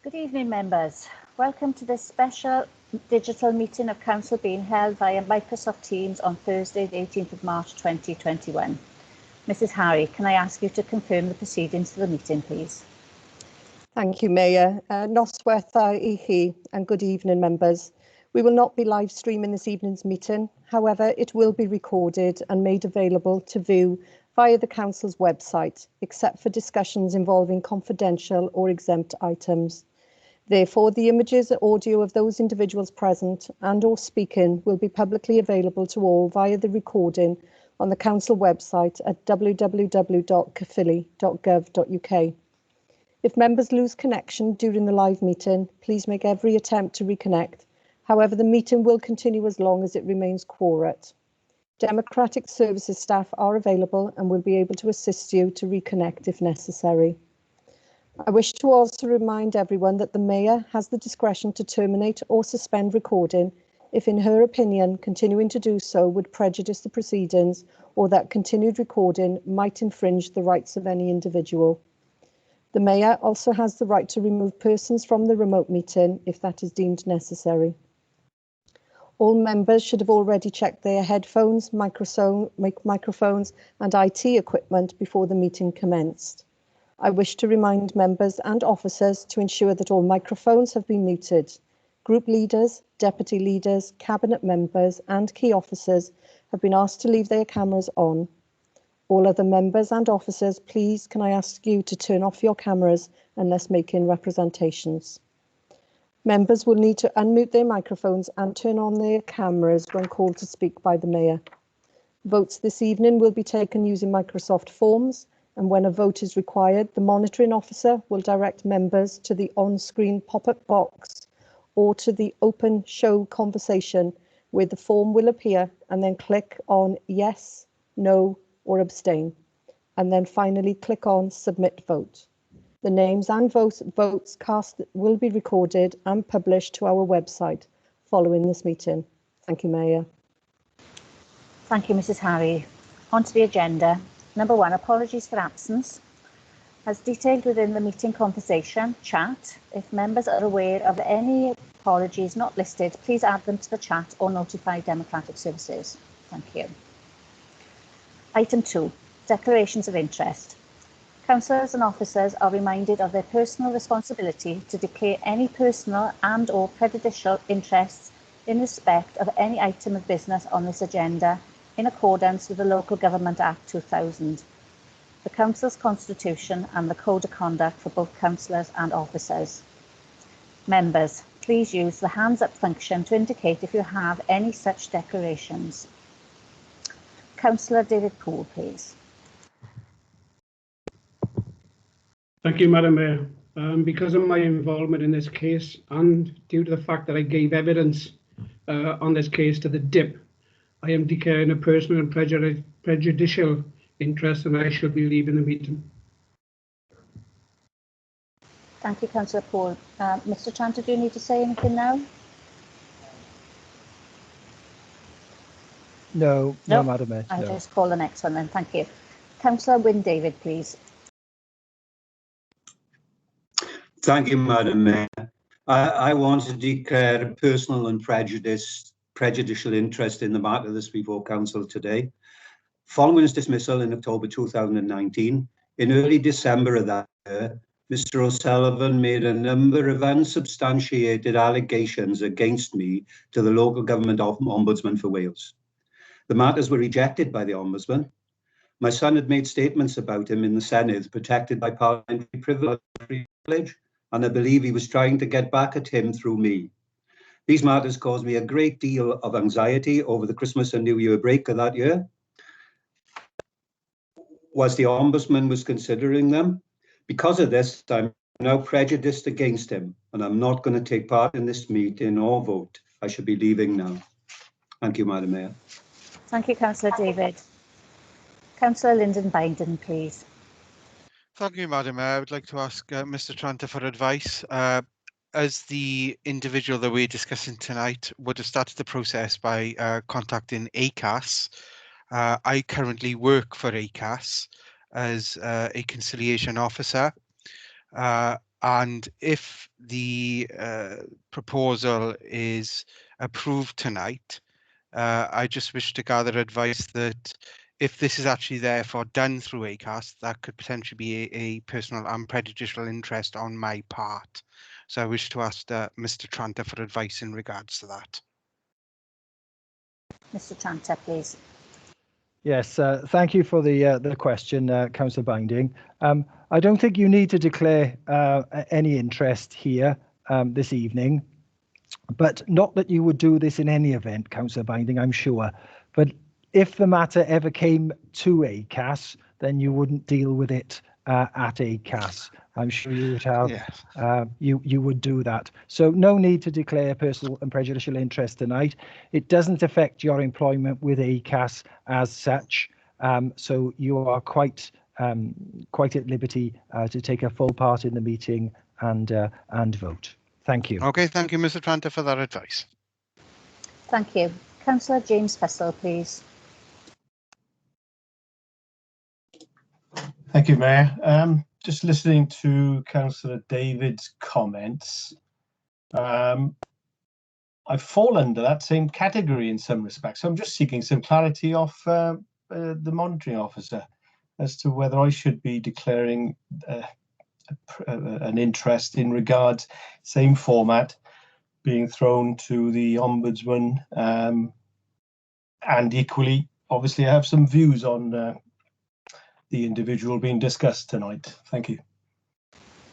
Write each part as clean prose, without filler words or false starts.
Good evening, members. Welcome to this special digital meeting of Council being held via Microsoft Teams on Thursday, the 18th of March 2021. Mrs. Harry, can I ask you to confirm the proceedings for the meeting, please? Thank you, Mayor. Noswaith i chi, and good evening, members. We will not be live streaming this evening's meeting. However, it will be recorded and made available to view via the Council's website, except for discussions involving confidential or exempt items. Therefore, the images and audio of those individuals present and or speaking will be publicly available to all via the recording on the Council website at www.caerphilly.gov.uk. If members lose connection during the live meeting, please make every attempt to reconnect. However, the meeting will continue as long as it remains quorate. Democratic Services staff are available and will be able to assist you to reconnect if necessary. I wish to also remind everyone that the Mayor has the discretion to terminate or suspend recording if, in her opinion, continuing to do so would prejudice the proceedings or that continued recording might infringe the rights of any individual. The Mayor also has the right to remove persons from the remote meeting if that is deemed necessary. All members should have already checked their headphones, microphones and IT equipment before the meeting commenced. I wish to remind members and officers to ensure that all microphones have been muted. Group leaders, deputy leaders, cabinet members and key officers have been asked to leave their cameras on. All other members and officers, please can I ask you to turn off your cameras unless making representations. Members will need to unmute their microphones and turn on their cameras when called to speak by the Mayor. Votes this evening will be taken using Microsoft Forms, and when a vote is required, the monitoring officer will direct members to the on-screen pop-up box or to the open show conversation where the form will appear, and then click on yes, no, or abstain, and then finally click on submit vote. The names and votes cast will be recorded and published to our website following this meeting. Thank you, Mayor. Thank you, Mrs. Harry. On to the agenda. Number 1, apologies for absence. As detailed within the meeting conversation chat, if members are aware of any apologies not listed, please add them to the chat or notify Democratic Services. Thank you. Item 2, declarations of interest. Councillors and officers are reminded of their personal responsibility to declare any personal and or prejudicial interests in respect of any item of business on this agenda in accordance with the Local Government Act 2000, the Council's Constitution and the Code of Conduct for both councillors and officers. Members, please use the hands up function to indicate if you have any such declarations. Councillor David Poole, please. Thank you, Madam Mayor. Because of my involvement in this case and due to the fact that I gave evidence on this case to the DIP, I am declaring a personal and prejudicial interest and I shall be leaving the meeting. Thank you, Councillor Poole. Mr. Chanter, do you need to say anything now? No, Madam Mayor. I'll just call the next one then. Thank you. Councillor Wyn David, please. Thank you, Madam Mayor. I want to declare a personal and prejudicial interest in the matter that's before Council today. Following his dismissal in October 2019, in early December of that year, Mr. O'Sullivan made a number of unsubstantiated allegations against me to the Local Government Ombudsman for Wales. The matters were rejected by the Ombudsman. My son had made statements about him in the Senedd protected by parliamentary privilege, and I believe he was trying to get back at him through me. These matters caused me a great deal of anxiety over the Christmas and New Year break of that year. Whilst the Ombudsman was considering them, because of this, I'm now prejudiced against him, and I'm not going to take part in this meeting or vote. I should be leaving now. Thank you, Madam Mayor. Thank you, Councillor David. Councillor Lyndon Bindon, please. Thank you, Madam Mayor. I would like to ask Mr. Tranter for advice. As the individual that we're discussing tonight would have started the process by contacting ACAS. I currently work for ACAS as a conciliation officer. And if the proposal is approved tonight, I just wish to gather advice that if this is actually therefore done through ACAS, that could potentially be a personal and prejudicial interest on my part. So I wish to ask Mr. Tranter for advice in regards to that. Mr. Tranter, please. Yes, thank you for the question, Councillor Binding. I don't think you need to declare any interest here this evening, but not that you would do this in any event, Councillor Binding, I'm sure. But if the matter ever came to ACAS, then you wouldn't deal with it at ACAS. I'm sure you would have. Yes. You would do that. So no need to declare personal and prejudicial interest tonight. It doesn't affect your employment with ACAS as such. So you are quite at liberty to take a full part in the meeting and vote. Thank you. Okay, thank you, Mr. Tranter, for that advice. Thank you. Councillor James Fussell, please. Thank you, Mayor. Just listening to Councillor David's comments, I fall under that same category in some respects. So I'm just seeking some clarity off the monitoring officer as to whether I should be declaring an interest in regards, same format, being thrown to the Ombudsman, and equally, obviously, I have some views on the individual being discussed tonight. Thank you.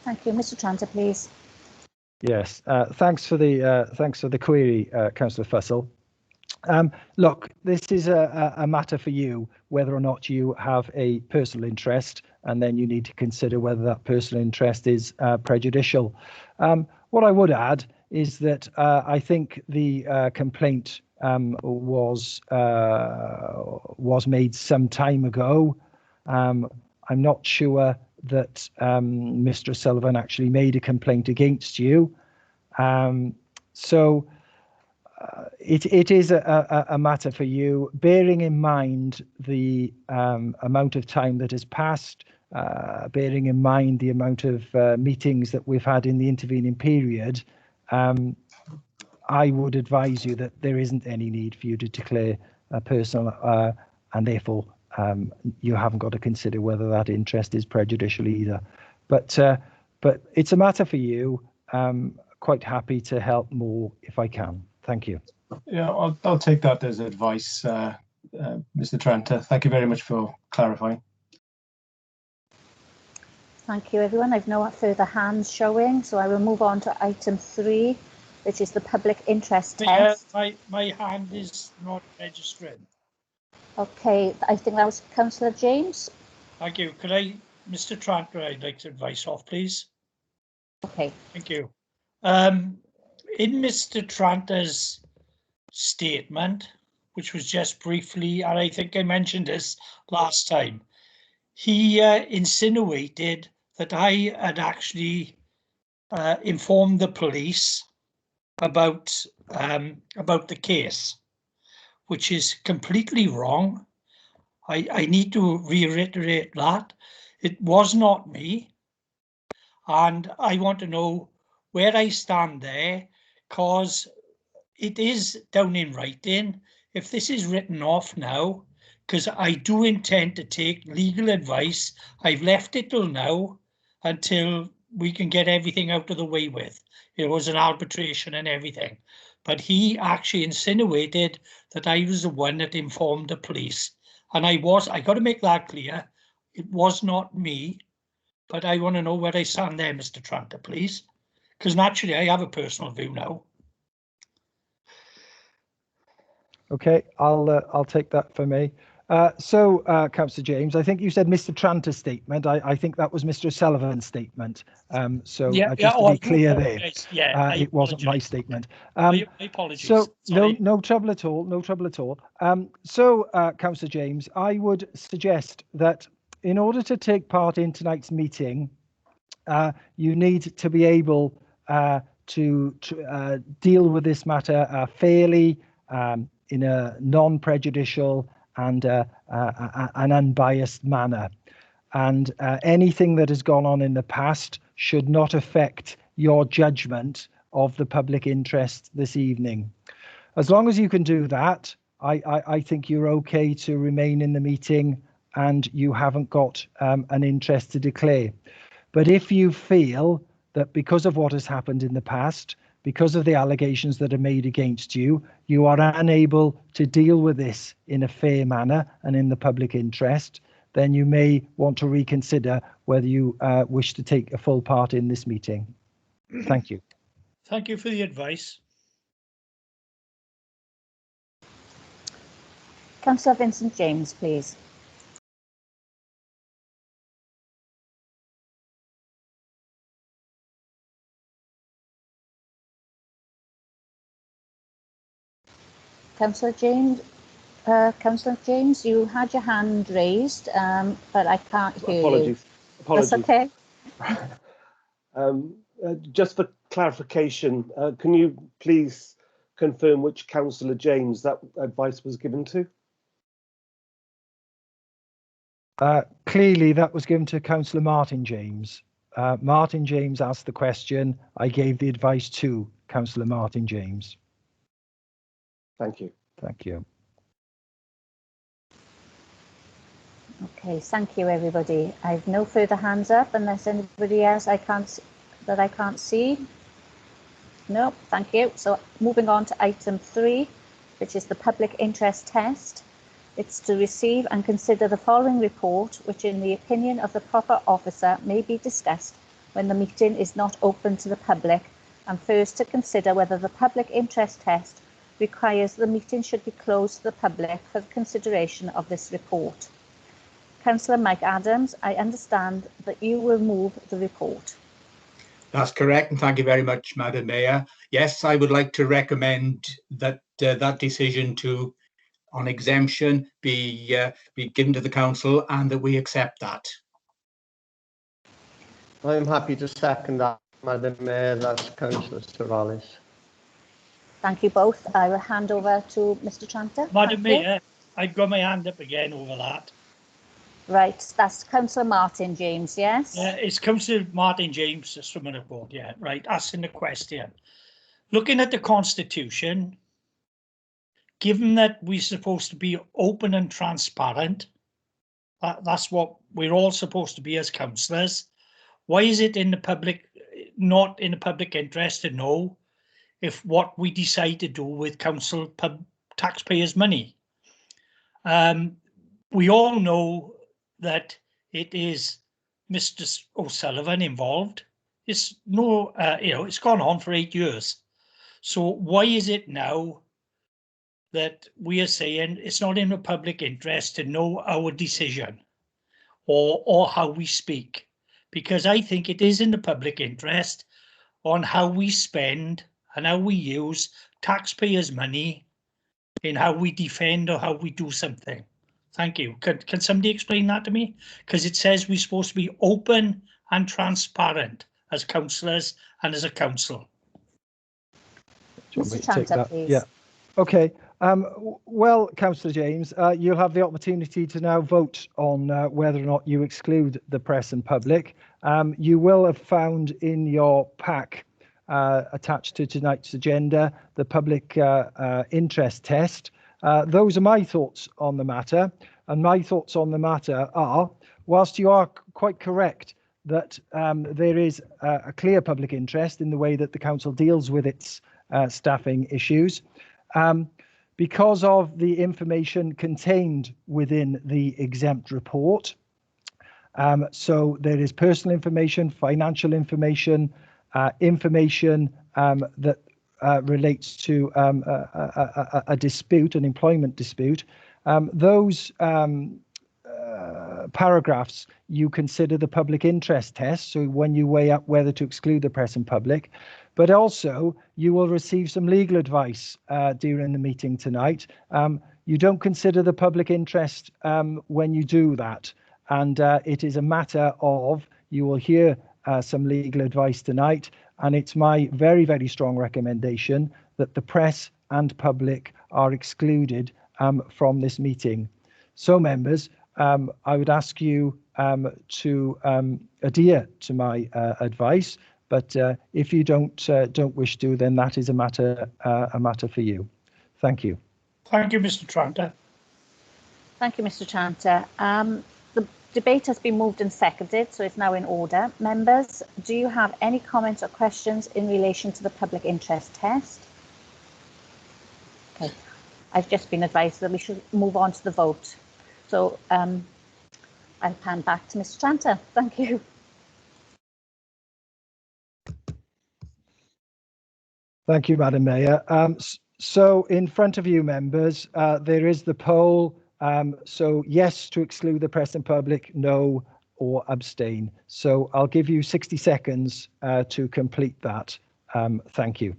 Thank you. Mr. Tranter, please. Yes, thanks for the query, Councillor Fussell. Look, this is a matter for you, whether or not you have a personal interest, and then you need to consider whether that personal interest is prejudicial. What I would add is that I think the complaint was made some time ago. I'm not sure that Mr. Sullivan actually made a complaint against you. So it is a matter for you, bearing in mind the amount of time that has passed, bearing in mind the amount of meetings that we've had in the intervening period. I would advise you that there isn't any need for you to declare a personal, and therefore you haven't got to consider whether that interest is prejudicial either. But it's a matter for you. Quite happy to help more if I can. Thank you. Yeah, I'll take that as advice, Mr. Tranter. Thank you very much for clarifying. Thank you, everyone. I've no further hands showing, so I will move on to item 3, which is the public interest test. My hand is not registering. Okay, I think that was Councillor James. Thank you. Could Mr. Tranter, I'd like to advice off, please. Okay. Thank you. In Mr. Tranter's statement, which was just briefly, and I think I mentioned this last time, he insinuated that I had actually informed the police about the case, which is completely wrong. I need to reiterate that. It was not me. And I want to know where I stand there, because it is down in writing. If this is written off now, because I do intend to take legal advice, I've left it till now until we can get everything out of the way with. It was an arbitration and everything. But he actually insinuated that I was the one that informed the police. And I got to make that clear. It was not me. But I want to know where I stand there, Mr. Tranter, please. Because naturally, I have a personal view now. Okay, I'll take that for me. Councillor James, I think you said Mr. Tranter's statement. I think that was Mr. Sullivan's statement. Just to be clear there, it wasn't my statement. My apologies. So no trouble at all. No trouble at all. Councillor James, I would suggest that in order to take part in tonight's meeting, you need to be able to deal with this matter fairly, in a non-prejudicial and an unbiased manner. And anything that has gone on in the past should not affect your judgment of the public interest this evening. As long as you can do that, I think you're okay to remain in the meeting and you haven't got an interest to declare. But if you feel that because of what has happened in the past, because of the allegations that are made against you, you are unable to deal with this in a fair manner and in the public interest, then you may want to reconsider whether you wish to take a full part in this meeting. Thank you. Thank you for the advice. Councillor Vincent James, please. Councillor James, you had your hand raised, but I can't hear you. Apologies. That's okay. Just for clarification, can you please confirm which Councillor James that advice was given to? Clearly, that was given to Councillor Martin James. Martin James asked the question. I gave the advice to Councillor Martin James. Thank you. Thank you. Okay, thank you, everybody. I've no further hands up unless anybody else I can't see. No, thank you. So moving on to item 3, which is the public interest test. It's to receive and consider the following report, which in the opinion of the proper officer may be discussed when the meeting is not open to the public, and first to consider whether the public interest test requires the meeting should be closed to the public for the consideration of this report. Councillor Mike Adams, I understand that you will move the report. That's correct, and thank you very much, Madam Mayor. Yes, I would like to recommend that that decision on exemption be given to the council, and that we accept that. I'm happy to second that, Madam Mayor. That's Councillor Sorrells. Thank you both. I will hand over to Mr. Tranter. Madam Mayor, I've got my hand up again over that. Right, that's Councillor Martin James, yes? Yeah, it's Councillor Martin James, just from a report, yeah, right, asking the question. Looking at the Constitution, given that we're supposed to be open and transparent, that's what we're all supposed to be as councillors, why is it in the public, not in the public interest to know if what we decide to do with council taxpayers' money? We all know that it is Mr. O'Sullivan involved. It's no, it's gone on for 8 years. So why is it now that we are saying it's not in the public interest to know our decision or how we speak? Because I think it is in the public interest on how we spend and how we use taxpayers' money in how we defend or how we do something. Thank you. Can somebody explain that to me? Because it says we're supposed to be open and transparent as councillors and as a council. Mr. Tranter, please. Yeah. Okay. Well, Councillor James, you'll have the opportunity to now vote on whether or not you exclude the press and public. You will have found in your pack attached to tonight's agenda the public interest test. Those are my thoughts on the matter, and my thoughts on the matter are, whilst you are quite correct that there is a clear public interest in the way that the council deals with its staffing issues, because of the information contained within the exempt report. So there is personal information, financial information, information that relates to a dispute, an employment dispute. Those paragraphs you consider the public interest test, so when you weigh up whether to exclude the press and public, but also you will receive some legal advice during the meeting tonight. You don't consider the public interest when you do that, and it is a matter of, you will hear some legal advice tonight, and it's my very, very strong recommendation that the press and public are excluded from this meeting. So members, I would ask you to adhere to my advice. But if you don't wish to, then that is a matter for you. Thank you. Thank you, Mr. Tranter. Thank you, Mr. Tranter. The debate has been moved and seconded, so it's now in order. Members, do you have any comments or questions in relation to the public interest test? Okay, I've just been advised that we should move on to the vote. So I'll hand back to Mr. Tranter. Thank you. Thank you, Madam Mayor. So in front of you, members, there is the poll. So yes to exclude the press and public, no or abstain. So I'll give you 60 seconds to complete that. Thank you.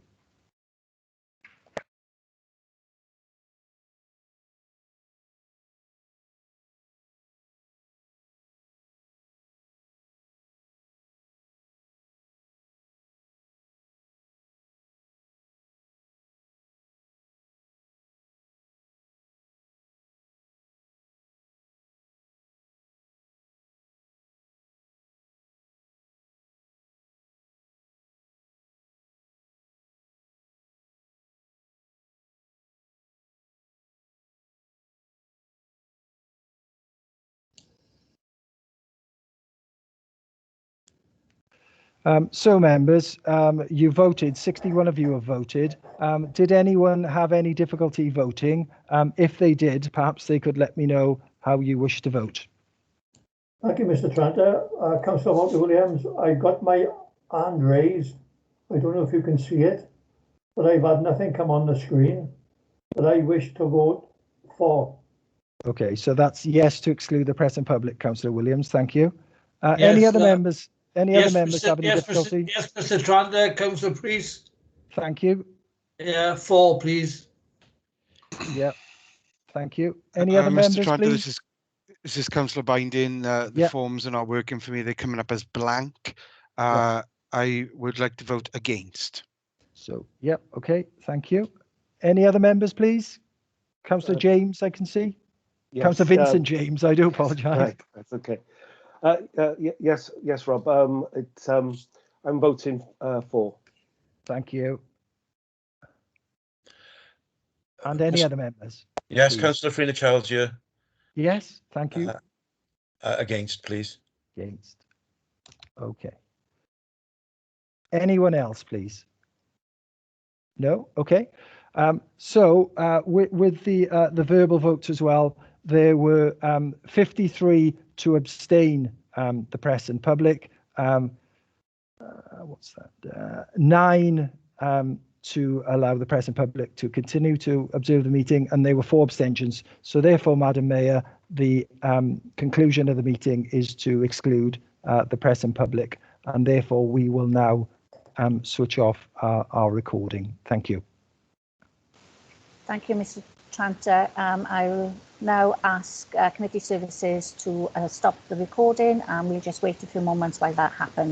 So members, you voted, 61 of you have voted. Did anyone have any difficulty voting? If they did, perhaps they could let me know how you wish to vote. Thank you, Mr. Tranter. Councillor Walter Williams, I got my hand raised. I don't know if you can see it, but I've had nothing come on the screen. But I wish to vote for. Okay, so that's yes to exclude the press and public, Councillor Williams. Thank you. Yes, any other members? Any other members have any yes, difficulty? Yes, Mr. Tranter, Councillor Priest. Thank you. Yeah, 4, please. Yeah, thank you. Any other Mr. members, Tranter, please? This is Councillor Binding. The forms are not working for me. They're coming up as blank. I would like to vote against. So, yeah, okay, thank you. Any other members, please? Councillor James, I can see. Yes, Councillor Vincent James, I do apologise. Right, that's okay. Yes, Rob. I'm voting for. Thank you. And any other members? Yes, Councillor Freena-Childs. Yes, thank you. Against, please. Against. Okay. Anyone else, please? No? Okay. So with the verbal votes as well, there were 53 to abstain, the press and public. What's that? 9 to allow the press and public to continue to observe the meeting, and there were 4 abstentions. So therefore, Madam Mayor, the conclusion of the meeting is to exclude the press and public, and therefore we will now switch off our recording. Thank you. Thank you, Mr. Tranter. I will now ask Committee Services to stop the recording, and we'll just wait a few moments while that happens.